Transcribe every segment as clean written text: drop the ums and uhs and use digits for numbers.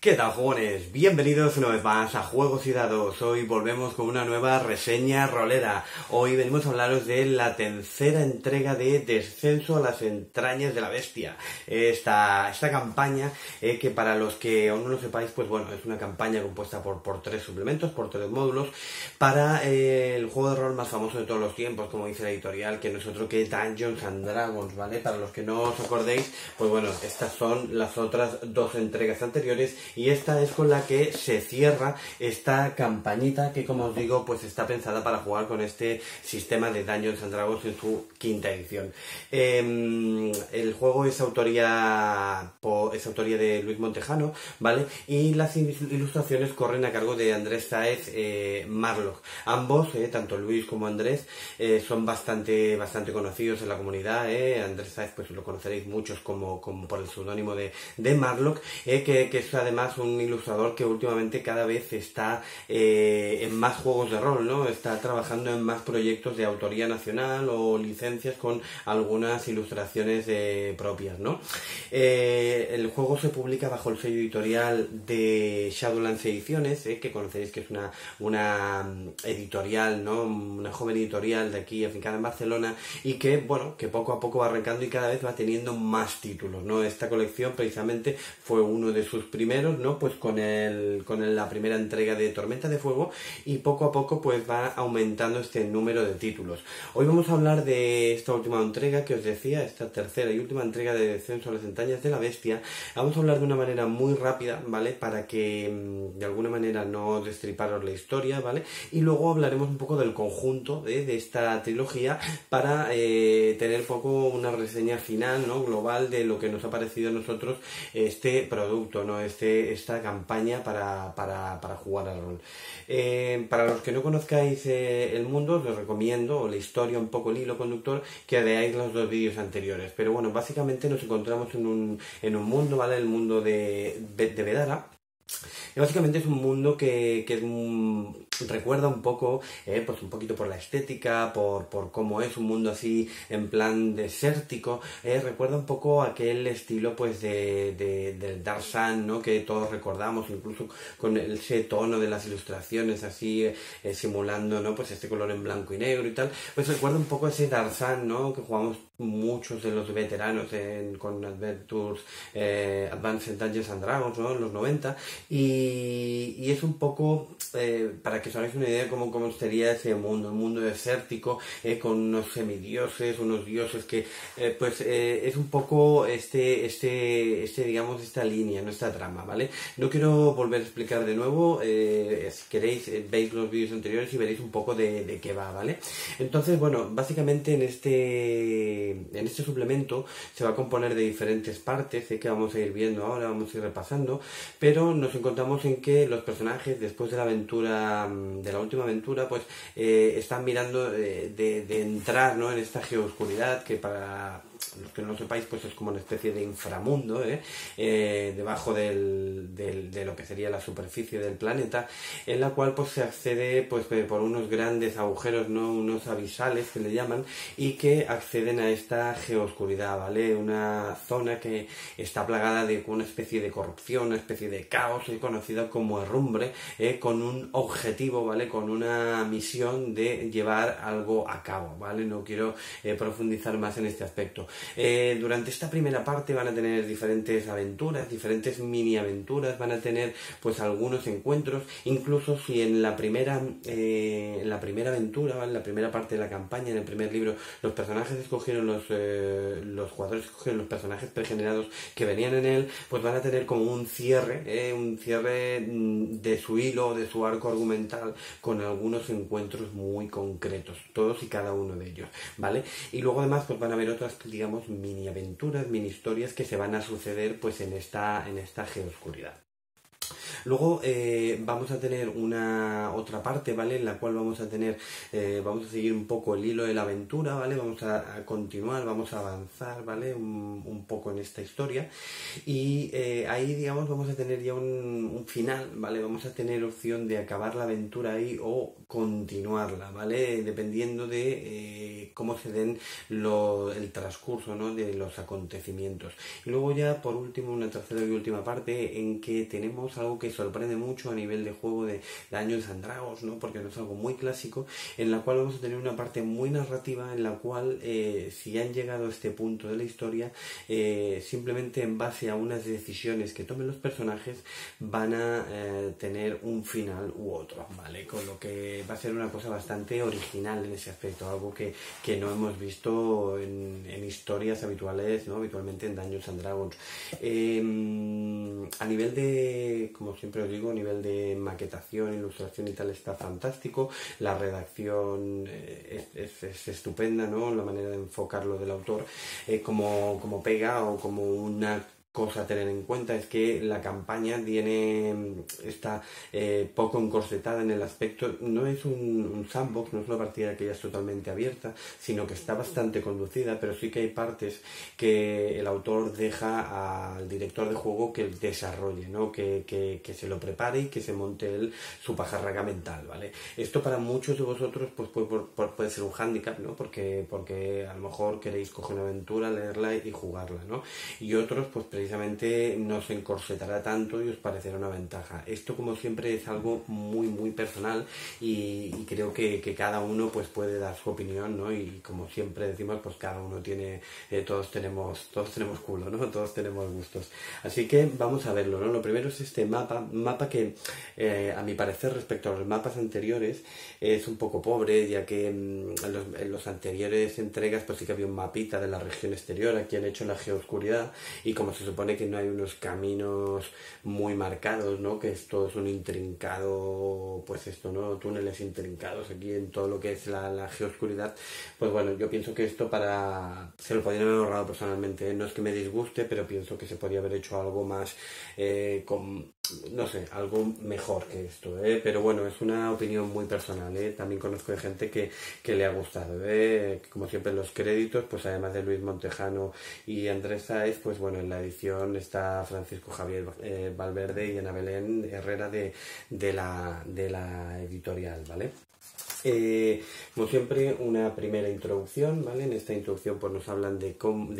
¿Qué tal, jugones? Bienvenidos una vez más a Juegos y Dados. Hoy volvemos con una nueva reseña rolera. Hoy venimos a hablaros de la tercera entrega de Descenso a las entrañas de la bestia. Esta campaña, que para los que aún no lo sepáis, pues bueno, es una campaña compuesta por tres suplementos, por tres módulos, para el juego de rol más famoso de todos los tiempos, como dice la editorial, que no es otro que Dungeons and Dragons, ¿vale? Para los que no os acordéis, pues bueno, estas son las otras dos entregas anteriores y esta es con la que se cierra esta campañita que, como os digo, pues está pensada para jugar con este sistema de Dungeons and Dragons en su quinta edición. El juego es autoría de Luis Montejano, ¿vale? Y las ilustraciones corren a cargo de Andrés Sáez Marlock. Ambos, tanto Luis como Andrés, son bastante conocidos en la comunidad. Andrés Sáez, pues lo conoceréis muchos como por el seudónimo de Marlock, que es además un ilustrador que últimamente cada vez está en más juegos de rol, ¿no? Está trabajando en más proyectos de autoría nacional o licencias con algunas ilustraciones propias, ¿no? El juego se publica bajo el sello editorial de Shadowlands Ediciones, que conoceréis que es una editorial, ¿no? Una joven editorial de aquí, afincada en Barcelona, y que, bueno, que poco a poco va arrancando y cada vez va teniendo más títulos, ¿no? Esta colección precisamente fue uno de sus primeros, ¿no? Pues con la primera entrega de Tormenta de Fuego, y poco a poco pues va aumentando este número de títulos. Hoy vamos a hablar de esta última entrega que os decía, esta tercera y última entrega de Descenso a las entrañas de la bestia. Vamos a hablar de una manera muy rápida, ¿vale? Para que de alguna manera no destriparos la historia, ¿vale? Y luego hablaremos un poco del conjunto de esta trilogía para tener un poco una reseña final, ¿no? Global de lo que nos ha parecido a nosotros este producto, ¿no? Esta campaña para jugar al rol. Para los que no conozcáis el mundo, os recomiendo, o la historia, un poco el hilo conductor, que veáis los dos vídeos anteriores. Pero bueno, básicamente nos encontramos en un mundo, ¿vale? El mundo de Vedara. Y básicamente es un mundo que recuerda un poco, pues un poquito por la estética, por cómo es un mundo así en plan desértico, recuerda un poco aquel estilo pues del Dark Sun, ¿no? Que todos recordamos, incluso con ese tono de las ilustraciones así, simulando, ¿no? Pues este color en blanco y negro y tal, pues recuerda un poco ese Dark Sun, ¿no? Que jugamos muchos de los veteranos con Adventures, Advanced Dungeons and Dragons, ¿no? En los 90, y es un poco, para que os hagáis una idea cómo sería ese mundo, un mundo desértico, con unos semidioses, unos dioses que, es un poco digamos, esta línea, ¿no? Esta trama, ¿vale? No quiero volver a explicar de nuevo, si queréis, veis los vídeos anteriores y veréis un poco de qué va, ¿vale? Entonces, bueno, básicamente en este suplemento se va a componer de diferentes partes, que vamos a ir viendo ahora, vamos a ir repasando, pero nos encontramos en que los personajes, después de la última aventura, pues están mirando de entrar, ¿no? En esta geoscuridad, que para los que no lo sepáis, pues es como una especie de inframundo, debajo de lo que sería la superficie del planeta, en la cual pues se accede pues por unos grandes agujeros, ¿no? Unos abisales que le llaman, y que acceden a esta geoscuridad, ¿vale? Una zona que está plagada de una especie de corrupción, una especie de caos, conocida como herrumbre, con un objetivo, ¿vale? Con una misión de llevar algo a cabo, ¿vale? No quiero profundizar más en este aspecto. Durante esta primera parte van a tener diferentes aventuras, diferentes mini aventuras, van a tener pues algunos encuentros, incluso si en la primera aventura, ¿vale? En la primera parte de la campaña, en el primer libro, los personajes escogieron los jugadores escogieron los personajes pregenerados que venían en él, pues van a tener como un cierre de su hilo, de su arco argumental, con algunos encuentros muy concretos, todos y cada uno de ellos, ¿vale? Y luego además pues van a haber otras, digamos, mini aventuras, mini historias que se van a suceder pues en esta geoscuridad. Luego vamos a tener una otra parte, ¿vale? En la cual vamos a tener, vamos a seguir un poco el hilo de la aventura, ¿vale? Vamos a continuar, vamos a avanzar, ¿vale? Un poco en esta historia y ahí, digamos, vamos a tener ya un final, ¿vale? Vamos a tener opción de acabar la aventura ahí o continuarla, ¿vale? Dependiendo de cómo se den el transcurso, ¿no? De los acontecimientos. Y luego ya, por último, una tercera y última parte en que tenemos algo que sorprende mucho a nivel de juego de Dungeons and Dragons, ¿no? Porque no es algo muy clásico, en la cual vamos a tener una parte muy narrativa en la cual, si han llegado a este punto de la historia, simplemente en base a unas decisiones que tomen los personajes van a tener un final u otro, ¿vale? Con lo que va a ser una cosa bastante original en ese aspecto, algo que no hemos visto en historias habituales, ¿no? Habitualmente en Dungeons and Dragons. A nivel de, como siempre os digo, a nivel de maquetación, ilustración y tal, está fantástico. La redacción es estupenda, ¿no? La manera de enfocarlo del autor, como pega o como una cosa a tener en cuenta es que la campaña está poco encorsetada en el aspecto, no es un sandbox, no es una partida que ya es totalmente abierta, sino que está bastante conducida, pero sí que hay partes que el autor deja al director de juego que desarrolle, ¿no? Que se lo prepare y que se monte él su pajarraca mental, ¿vale? Esto para muchos de vosotros pues puede ser un hándicap, ¿no? Porque a lo mejor queréis coger una aventura, leerla y jugarla, ¿no? Y otros pues precisamente no se encorsetará tanto y os parecerá una ventaja. Esto, como siempre, es algo muy muy personal y creo que cada uno pues puede dar su opinión, ¿no? Y como siempre decimos, pues cada uno tiene, todos tenemos culo, ¿no? Todos tenemos gustos. Así que vamos a verlo, ¿no? Lo primero es este mapa que a mi parecer respecto a los mapas anteriores es un poco pobre, ya que en los anteriores entregas pues sí que había un mapita de la región exterior. Aquí han hecho la geoscuridad y como se supone que no hay unos caminos muy marcados, ¿no? Que esto es un intrincado, pues esto, ¿no? Túneles intrincados aquí en todo lo que es la geoscuridad. Pues bueno, yo pienso que esto se lo podrían haber ahorrado personalmente, ¿eh? No es que me disguste, pero pienso que se podría haber hecho algo más no sé, algo mejor que esto, ¿eh? Pero bueno, es una opinión muy personal, ¿eh? También conozco de gente que le ha gustado, ¿eh? Como siempre en los créditos, pues además de Luis Montejano y Andrés Sáez, pues bueno, en la edición está Francisco Javier Valverde y Ana Belén Herrera de la editorial, ¿vale? Como siempre, una primera introducción, ¿vale? En esta introducción pues nos hablan de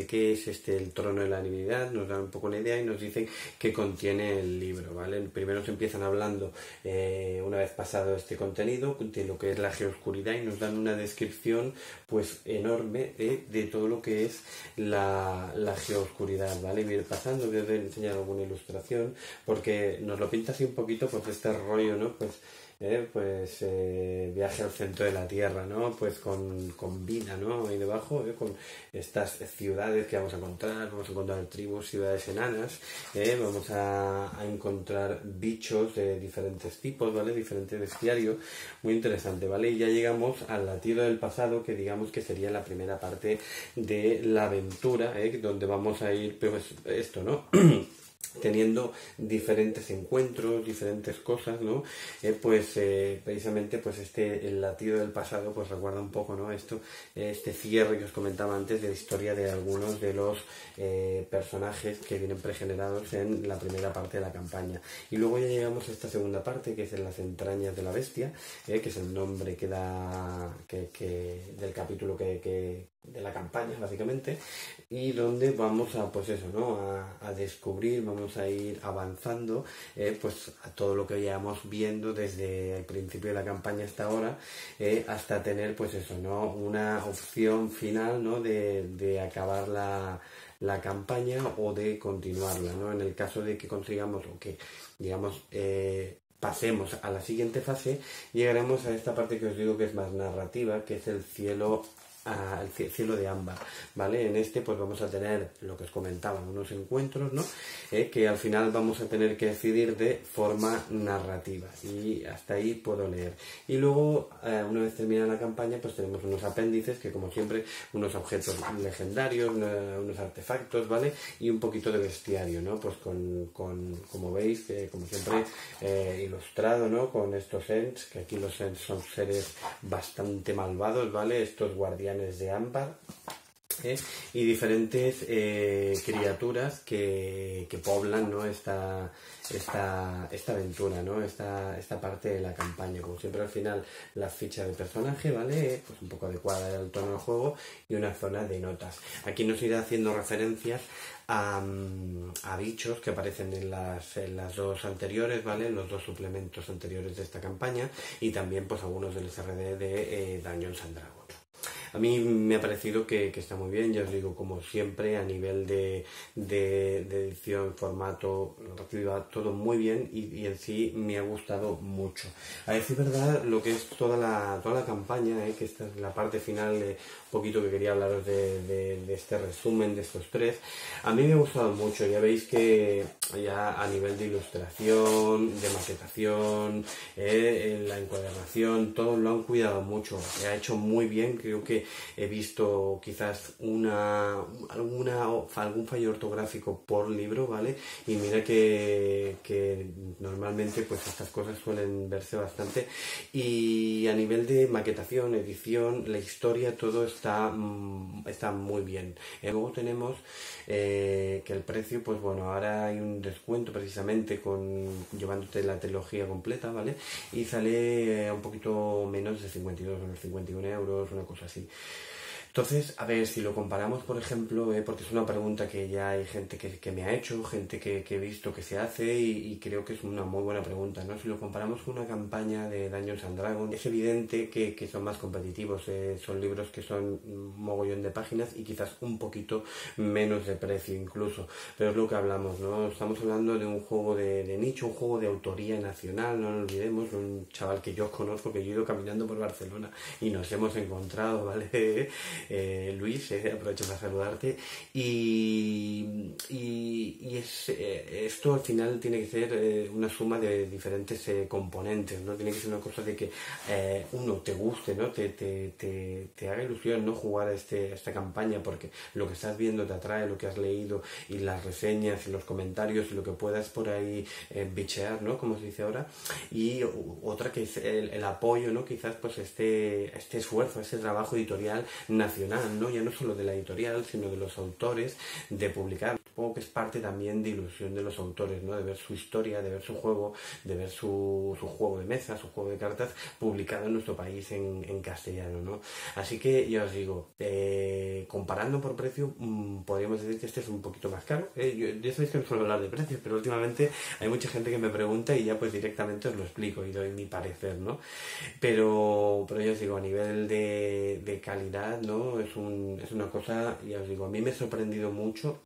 qué es el trono de la divinidad, nos dan un poco una idea y nos dicen qué contiene el libro, ¿vale? Primero se empiezan hablando, una vez pasado este contenido, de lo que es la geoscuridad y nos dan una descripción pues enorme de todo lo que es la geoscuridad, ¿vale? Voy a ir pasando, voy a enseñar alguna ilustración porque nos lo pinta así un poquito pues este rollo, ¿no? Viaje al centro de la Tierra, ¿no? Pues con vida, ¿no? Ahí debajo, con estas ciudades que vamos a encontrar tribus, ciudades enanas, vamos a encontrar bichos de diferentes tipos, ¿vale? Diferentes bestiarios, muy interesante, ¿vale? Y ya llegamos al latido del pasado, que digamos que sería la primera parte de la aventura, donde vamos a ir, pues esto, ¿no? Teniendo diferentes encuentros, diferentes cosas, ¿no? Precisamente pues el latido del pasado pues recuerda un poco, ¿no? Este cierre que os comentaba antes de la historia de algunos de los personajes que vienen pregenerados en la primera parte de la campaña. Y luego ya llegamos a esta segunda parte, que es en las entrañas de la bestia, que es el nombre que da del capítulo de la campaña, básicamente, y donde vamos a, pues eso, ¿no? A descubrir, vamos a ir avanzando, pues a todo lo que llevamos viendo desde el principio de la campaña hasta ahora, hasta tener, pues eso, ¿no? Una opción final, ¿no? De acabar la campaña o de continuarla, ¿no? En el caso de que consigamos o que, digamos, pasemos a la siguiente fase, llegaremos a esta parte que os digo que es más narrativa, que es el cielo al cielo de ámbar, ¿vale? En este pues vamos a tener lo que os comentaba, unos encuentros, ¿no? Que al final vamos a tener que decidir de forma narrativa, y hasta ahí puedo leer. Y luego, una vez terminada la campaña, pues tenemos unos apéndices que, como siempre, unos objetos legendarios, unos artefactos, ¿vale? Y un poquito de bestiario, ¿no? Pues como veis, como siempre, ilustrado, ¿no? Con estos Ents, que aquí los Ents son seres bastante malvados, ¿vale? Estos guardianes de ámbar, y diferentes criaturas que poblan, ¿no? esta aventura, ¿no? Esta parte de la campaña. Como siempre, al final, la ficha de personaje, ¿vale? Pues un poco adecuada al tono del juego, y una zona de notas. Aquí nos irá haciendo referencias a bichos que aparecen en las dos anteriores, ¿vale? Los dos suplementos anteriores de esta campaña, y también pues algunos del SRD de Dungeons and Dragons. A mí me ha parecido que está muy bien, ya os digo, como siempre, a nivel de edición, formato, narrativa, todo muy bien, y en sí me ha gustado mucho. A decir verdad, lo que es toda la campaña, que esta es la parte final, un poquito que quería hablaros de este resumen de estos tres, a mí me ha gustado mucho. Ya veis que ya a nivel de ilustración, de maquetación, la encuadernación, todo lo han cuidado mucho, se ha hecho muy bien. Creo que he visto quizás algún fallo ortográfico por libro, ¿vale? Y mira que normalmente pues estas cosas suelen verse bastante. Y a nivel de maquetación, edición, la historia, todo está muy bien. Luego tenemos que el precio, pues bueno, ahora hay un descuento precisamente llevándote la trilogía completa, ¿vale? Y sale un poquito menos de 52, unos 51 euros, una cosa así. Entonces, a ver, si lo comparamos, por ejemplo, porque es una pregunta que ya hay gente que me ha hecho, gente que he visto que se hace, y creo que es una muy buena pregunta, ¿no? Si lo comparamos con una campaña de Dungeons and Dragons, es evidente que son más competitivos, son libros que son un mogollón de páginas y quizás un poquito menos de precio incluso, pero es lo que hablamos, ¿no? Estamos hablando de un juego de nicho, un juego de autoría nacional, no lo olvidemos, un chaval que yo conozco, que yo he ido caminando por Barcelona y nos hemos encontrado, ¿vale? Luis, aprovecho para saludarte, y esto al final tiene que ser una suma de diferentes componentes, ¿no? Tiene que ser una cosa de que uno te guste, ¿no? Te haga ilusión, ¿no? Jugar a esta campaña, porque lo que estás viendo te atrae, lo que has leído y las reseñas y los comentarios y lo que puedas por ahí bichear, ¿no? Como se dice ahora. Y otra que es el apoyo, ¿no? Quizás pues este esfuerzo, este trabajo editorial nacional, ¿no? Ya no solo de la editorial, sino de los autores, de publicar. Supongo que es parte también de ilusión de los autores, ¿no? De ver su historia, de ver su juego, de ver su juego de mesa, su juego de cartas publicado en nuestro país en castellano, ¿no? Así que ya os digo, comparando por precio, podríamos decir que este es un poquito más caro. Ya sabéis que no suelo hablar de precios, pero últimamente hay mucha gente que me pregunta y ya pues directamente os lo explico y doy mi parecer, ¿no? Pero ya os digo, a nivel de calidad, ¿no? Es una cosa, ya os digo, a mí me ha sorprendido mucho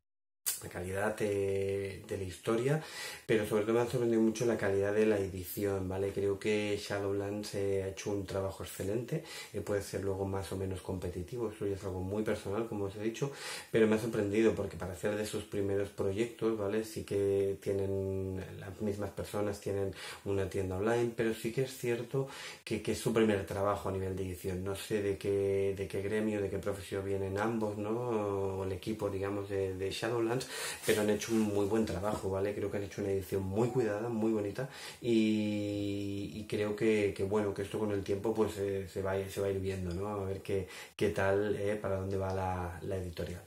la calidad de la historia, pero sobre todo me ha sorprendido mucho la calidad de la edición, ¿vale? Creo que Shadowlands ha hecho un trabajo excelente, puede ser luego más o menos competitivo, eso ya es algo muy personal, como os he dicho, pero me ha sorprendido porque para hacer de sus primeros proyectos, ¿vale? Sí que tienen, las mismas personas tienen una tienda online, pero sí que es cierto que es su primer trabajo a nivel de edición. No sé de qué gremio, de qué profesión vienen ambos, ¿no? O el equipo, digamos, de Shadowlands, pero han hecho un muy buen trabajo, ¿vale? Creo que han hecho una edición muy cuidada, muy bonita, y creo que bueno, que esto con el tiempo pues se va a ir viendo, ¿no? A ver qué tal, para dónde va la editorial.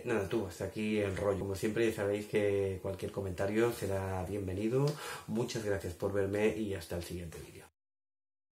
Nada, hasta aquí el rollo. Como siempre, sabéis que cualquier comentario será bienvenido. Muchas gracias por verme y hasta el siguiente vídeo.